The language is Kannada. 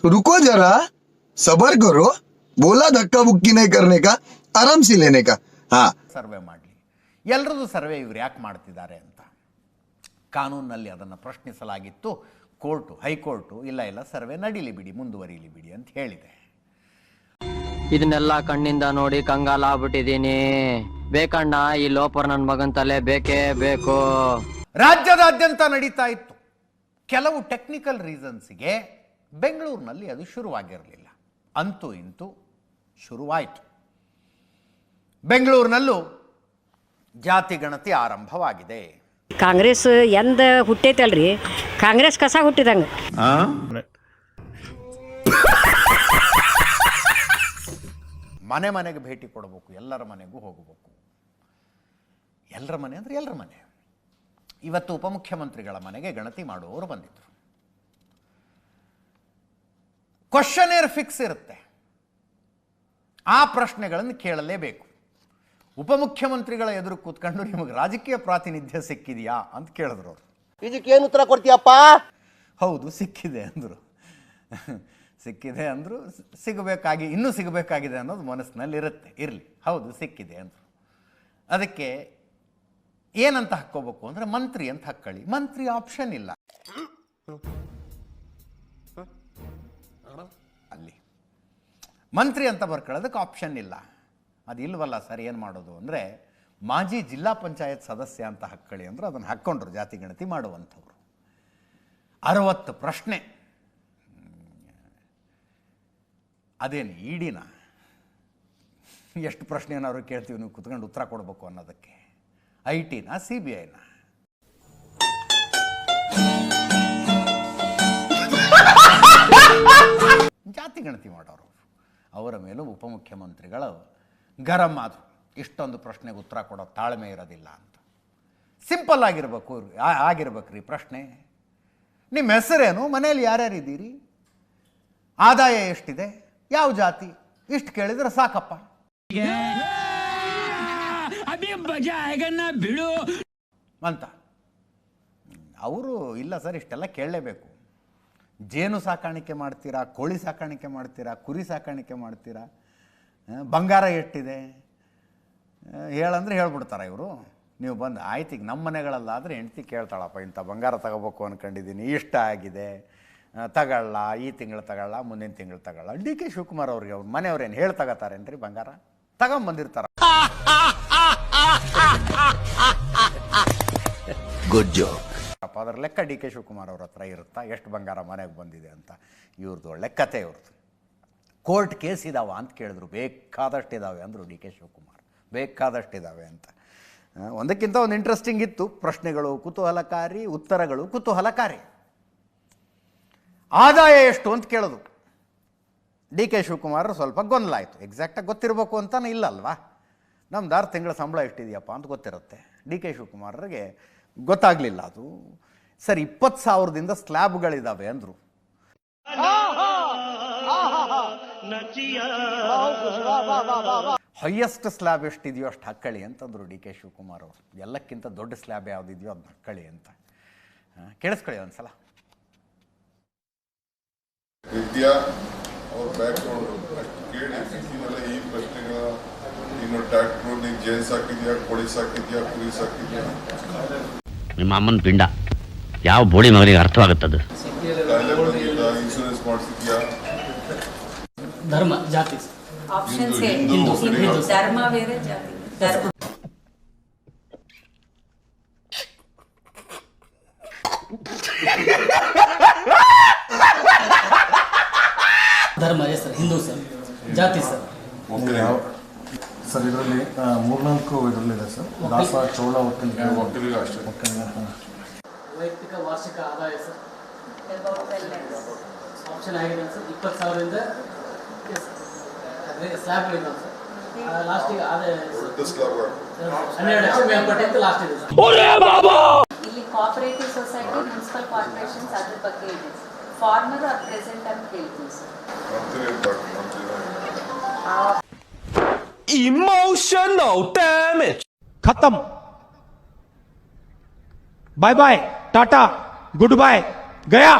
रुको जरा, सबर करो, बोला धक्का बुक्की नहीं करने का, आराम से लेने का. हाँ, ಸರ್ವೆ ಮಾಡಲಿ. ಎಲ್ಲರದ್ದು ಸರ್ವೆ ಇವ್ರು ಯಾಕೆ ಮಾಡ್ತಿದ್ದಾರೆ ಅಂತ ಕಾನೂನಿನಲ್ಲಿ ಅದನ್ನು ಪ್ರಶ್ನಿಸಲಾಗಿತ್ತು. ಹೈಕೋರ್ಟು ಇಲ್ಲ ಸರ್ವೆ ನಡೀಲಿ ಬಿಡಿ, ಮುಂದುವರಿಲಿ ಬಿಡಿ ಅಂತ ಹೇಳಿದೆ. ಇದನ್ನೆಲ್ಲ ಕಣ್ಣಿಂದ ನೋಡಿ ಕಂಗಾಲ ಆಗ್ಬಿಟ್ಟಿದೀನಿ. ಬೇಕಣ್ಣ, ಈ ಲೋಪರ್ ನನ್ನ ಮಗನ್ ತಲೆ ಬೇಕೇ ಬೇಕು. ರಾಜ್ಯದಾದ್ಯಂತ ನಡೀತಾ ಇತ್ತು. ಕೆಲವು ಟೆಕ್ನಿಕಲ್ ರೀಸನ್ಸ್ಗೆ ಬೆಂಗಳೂರಿನಲ್ಲಿ ಅದು ಶುರುವಾಗಿರಲಿಲ್ಲ. ಅಂತೂ ಇಂತೂ ಶುರುವಾಯಿತು. ಬೆಂಗಳೂರಿನಲ್ಲೂ ಜಾತಿ ಗಣತಿ ಆರಂಭವಾಗಿದೆ. ಕಾಂಗ್ರೆಸ್ ಎಂದ ಹುಟ್ಟೈತಲ್ರಿ, ಕಾಂಗ್ರೆಸ್ ಕಸ ಹುಟ್ಟಿದಂಗ. ಮನೆ ಮನೆಗೆ ಭೇಟಿ ಕೊಡಬೇಕು, ಎಲ್ಲರ ಮನೆಗೂ ಹೋಗಬೇಕು. ಎಲ್ಲರ ಮನೆ ಅಂದರೆ ಎಲ್ಲರ ಮನೆ. ಇವತ್ತು ಉಪಮುಖ್ಯಮಂತ್ರಿಗಳ ಮನೆಗೆ ಗಣತಿ ಮಾಡುವವರು ಬಂದಿದ್ರು. ಕ್ವಶನೇರ್ ಫಿಕ್ಸ್ ಇರುತ್ತೆ. ಆ ಪ್ರಶ್ನೆಗಳನ್ನು ಕೇಳಲೇಬೇಕು. ಉಪಮುಖ್ಯಮಂತ್ರಿಗಳ ಎದುರು ಕೂತ್ಕೊಂಡು ನಿಮಗೆ ರಾಜಕೀಯ ಪ್ರಾತಿನಿಧ್ಯ ಸಿಕ್ಕಿದೆಯಾ ಅಂತ ಕೇಳಿದ್ರು ಅವರು. ಇದಕ್ಕೇನು ಉತ್ತರ ಕೊಡ್ತೀಯಪ್ಪ? ಹೌದು, ಸಿಕ್ಕಿದೆ ಅಂದರು. ಸಿಕ್ಕಿದೆ ಅಂದರು. ಇನ್ನೂ ಸಿಗಬೇಕಾಗಿದೆ ಅನ್ನೋದು ಮನಸ್ಸಿನಲ್ಲಿ ಇರುತ್ತೆ. ಇರಲಿ, ಹೌದು ಸಿಕ್ಕಿದೆ ಅಂದರು. ಅದಕ್ಕೆ ಏನಂತ ಹಾಕ್ಕೋಬೇಕು ಅಂದರೆ ಮಂತ್ರಿ ಅಂತ ಹಾಕ್ಕೊಳ್ಳಿ. ಮಂತ್ರಿ ಆಪ್ಷನ್ ಇಲ್ಲ ಅಲ್ಲಿ. ಮಂತ್ರಿ ಅಂತ ಬರ್ಕೊಳ್ಳೋದಕ್ಕೆ ಆಪ್ಷನ್ ಇಲ್ಲ. ಅದು ಇಲ್ವಲ್ಲ ಸರ್, ಏನು ಮಾಡೋದು ಅಂದರೆ ಮಾಜಿ ಜಿಲ್ಲಾ ಪಂಚಾಯತ್ ಸದಸ್ಯ ಅಂತ ಹಾಕ್ಕೊಳ್ಳಿ ಅಂದ್ರೆ ಅದನ್ನು ಹಾಕ್ಕೊಂಡ್ರು ಜಾತಿ ಗಣತಿ ಮಾಡುವಂಥವ್ರು. 60 ಪ್ರಶ್ನೆ. ಅದೇನು ಇಡಿನ ಎಷ್ಟು ಪ್ರಶ್ನೆ ಏನಾದ್ರು ಕೇಳ್ತೀವಿ ನೀವು ಕುತ್ಕೊಂಡು ಉತ್ತರ ಕೊಡಬೇಕು ಅನ್ನೋದಕ್ಕೆ? ITನ CBIನ? ಜಾತಿ ಗಣತಿ ಮಾಡೋರು. ಅವರ ಮೇಲೂ ಉಪಮುಖ್ಯಮಂತ್ರಿಗಳು ಗರಂ ಆದರು. ಇಷ್ಟೊಂದು ಪ್ರಶ್ನೆಗೆ ಉತ್ತರ ಕೊಡೋ ತಾಳ್ಮೆ ಇರೋದಿಲ್ಲ ಅಂತ. ಸಿಂಪಲ್ ಆಗಿರ್ಬೇಕ್ರಿ ಪ್ರಶ್ನೆ. ನಿಮ್ಮ ಹೆಸರೇನು, ಮನೆಯಲ್ಲಿ ಯಾರ್ಯಾರಿದ್ದೀರಿ, ಆದಾಯ ಎಷ್ಟಿದೆ, ಯಾವ ಜಾತಿ, ಇಷ್ಟು ಕೇಳಿದ್ರೆ ಸಾಕಪ್ಪ ಅಂತ. ಅವರು ಇಲ್ಲ ಸರ್ ಇಷ್ಟೆಲ್ಲ ಕೇಳಲೇಬೇಕು. ಜೇನು ಸಾಕಾಣಿಕೆ ಮಾಡ್ತೀರಾ, ಕೋಳಿ ಸಾಕಾಣಿಕೆ ಮಾಡ್ತೀರಾ, ಕುರಿ ಸಾಕಾಣಿಕೆ ಮಾಡ್ತೀರಾ, ಬಂಗಾರ ಎಷ್ಟಿದೆ ಹೇಳಂದ್ರೆ ಹೇಳ್ಬಿಡ್ತಾರೆ ಇವರು. ನೀವು ಬಂದು ಆಯ್ತು, ಈಗ ನಮ್ಮ ಮನೆಗಳಲ್ಲಾದರೆ ಹೆಂಡ್ತಿ ಕೇಳ್ತಾಳಪ್ಪ, ಇಂಥ ಬಂಗಾರ ತಗೋಬೇಕು ಅಂದ್ಕೊಂಡಿದ್ದೀನಿ, ಇಷ್ಟ ಆಗಿದೆ, ತಗೊಳ್ಳ, ಈ ತಿಂಗಳು ತಗೊಳ್ಳ, ಮುಂದಿನ ತಿಂಗಳು ತಗೊಳ್ಳ. DK ಶಿವಕುಮಾರ್ ಅವ್ರಿಗೆ ಅವ್ರ ಮನೆಯವ್ರೇನು ಹೇಳಿ ತಗೋತಾರೇನ್ರಿ? ಬಂಗಾರ ತಗೊಂಬಂದಿರ್ತಾರ. Good job. ಅದರ ಲೆಕ್ಕ DK ಶಿವಕುಮಾರ್ ಅವ್ರ ಹತ್ರ ಇರುತ್ತಾ, ಎಷ್ಟು ಬಂಗಾರ ಮನೆಗೆ ಬಂದಿದೆ ಅಂತ? ಇವ್ರದ್ದು ಒಳ್ಳೆ ಕತೆ ಇವ್ರದ್ದು. ಕೋರ್ಟ್ ಕೇಸ್ ಇದಾವ ಅಂತ ಕೇಳಿದ್ರು. ಬೇಕಾದಷ್ಟಿದ್ದಾವೆ ಅಂದರು DK ಶಿವಕುಮಾರ್. ಬೇಕಾದಷ್ಟಿದ್ದಾವೆ ಅಂತ. ಒಂದಕ್ಕಿಂತ ಒಂದು ಇಂಟ್ರೆಸ್ಟಿಂಗ್ ಇತ್ತು. ಪ್ರಶ್ನೆಗಳು ಕುತೂಹಲಕಾರಿ, ಉತ್ತರಗಳು ಕುತೂಹಲಕಾರಿ. ಆದಾಯ ಎಷ್ಟು ಅಂತ ಕೇಳೋದು. DK ಶಿವಕುಮಾರ್ ಸ್ವಲ್ಪ ಗೊಂದಲ ಆಯಿತು. ಎಕ್ಸಾಕ್ಟಾಗಿ ಗೊತ್ತಿರಬೇಕು ಅಂತಾನೆ ಇಲ್ಲ ಅಲ್ವಾ? ನಮ್ದು 6 ತಿಂಗಳ ಸಂಬಳ ಎಷ್ಟಿದೆಯಪ್ಪ ಅಂತ ಗೊತ್ತಿರುತ್ತೆ. DK ಶಿವಕುಮಾರ್ಗೆ ಗೊತ್ತಾಗಲಿಲ್ಲ ಅದು. ಸರ್ 20,000ದಿಂದ ಸ್ಲ್ಯಾಬ್ಗಳಿದ್ದಾವೆ ಅಂದರು. ಹೈಯೆಸ್ಟ್ ಸ್ಲ್ಯಾಬ್ ಎಷ್ಟಿದೆಯೋ ಅಷ್ಟು ಹಕ್ಕಳಿ ಅಂತಂದರು DK ಶಿವಕುಮಾರ್ ಅವರು. ಎಲ್ಲಕ್ಕಿಂತ ದೊಡ್ಡ ಸ್ಲ್ಯಾಬ್ ಯಾವುದಿದೆಯೋ ಅದನ್ನ ಹಕ್ಕಳಿ ಅಂತ. ಕೇಳಿಸ್ಕೊಳ್ಳಿ ಒಂದ್ಸಲ. ವಿದ್ಯಾ ಅವ್ರ ಬ್ಯಾಕ್ಗ್ರೌಂಡ್ ಕೇಳಿ ಈ ಪ್ರಶ್ನೆಗಳ ನೀನು ಟ್ರ್ಯಾಕ್ಟರ್ ನೀನು ಜೇನ್ ಸಾಕಿದ್ಯಾ, ಕೋಳಿ ಸಾಕಿದ್ಯಾ, ಕುರಿ ಸಾಕಿದ್ಯಾ? ನಿಮ್ಮ ಅಮ್ಮನ ಪಿಂಡ ಯಾವ ಬೋಳಿ ಮಗನಿಗೆ ಅರ್ಥವಾಗುತ್ತದೆ? ಇನ್ಶೂರೆನ್ಸ್ ಮಾಡಿಸಿದ್ಯಾ? ಧರ್ಮ ಜಾತಿ ಧರ್ಮ ಬೇರೆ ಜಾತಿ. ಧರ್ಮ ಸರ್, ಹಿಂದೂ ಸರ್, ಜಾತಿ ಸರ್. ಸರ್ ಇದರಲ್ಲಿ 3-4 ಇದರಲ್ಲಿದೆ ಸರ್. ದಾಸ, ಚೋಳ, ಒಕ್ಕಲಿಗ ಅಷ್ಟೇ. ವೈಯಕ್ತಿಕ ವಾರ್ಷಿಕ ಆದಾಯ ಸರ್ ಆಪ್ಷನ್ ಆಗಿದೆ ಸರ್. 20,000ರಿಂದ ಸ್ಲ್ಯಾಬ್ಗಳಿದ್ದಾವೆ ಸರ್. ಲಾಸ್ಟಿಗೆ ಆದಾಯ 12 ಲಕ್ಷ ಮೇಲ್ಪಟ್ಟಿದ್ದು ಲಾಸ್ಟ್ ಇದೆ ಸರ್. ಇಲ್ಲಿ ಕೋಆಪರೇಟಿವ್ ಸೊಸೈಟಿ, ಮುನ್ಸಿಪಲ್ ಕಾರ್ಪೊರೇಷನ್ಸ್ ಅದ್ರ ಬಗ್ಗೆ ಇದೆ. ಫಾರ್ಮರ್ ಆರ್ ಪ್ರೆಸೆಂಟ್ ಅಂತ ಕೇಳ್ತೀವಿ ಸರ್. Emotional damage. खत्म. Bye bye, tata, goodbye, गया.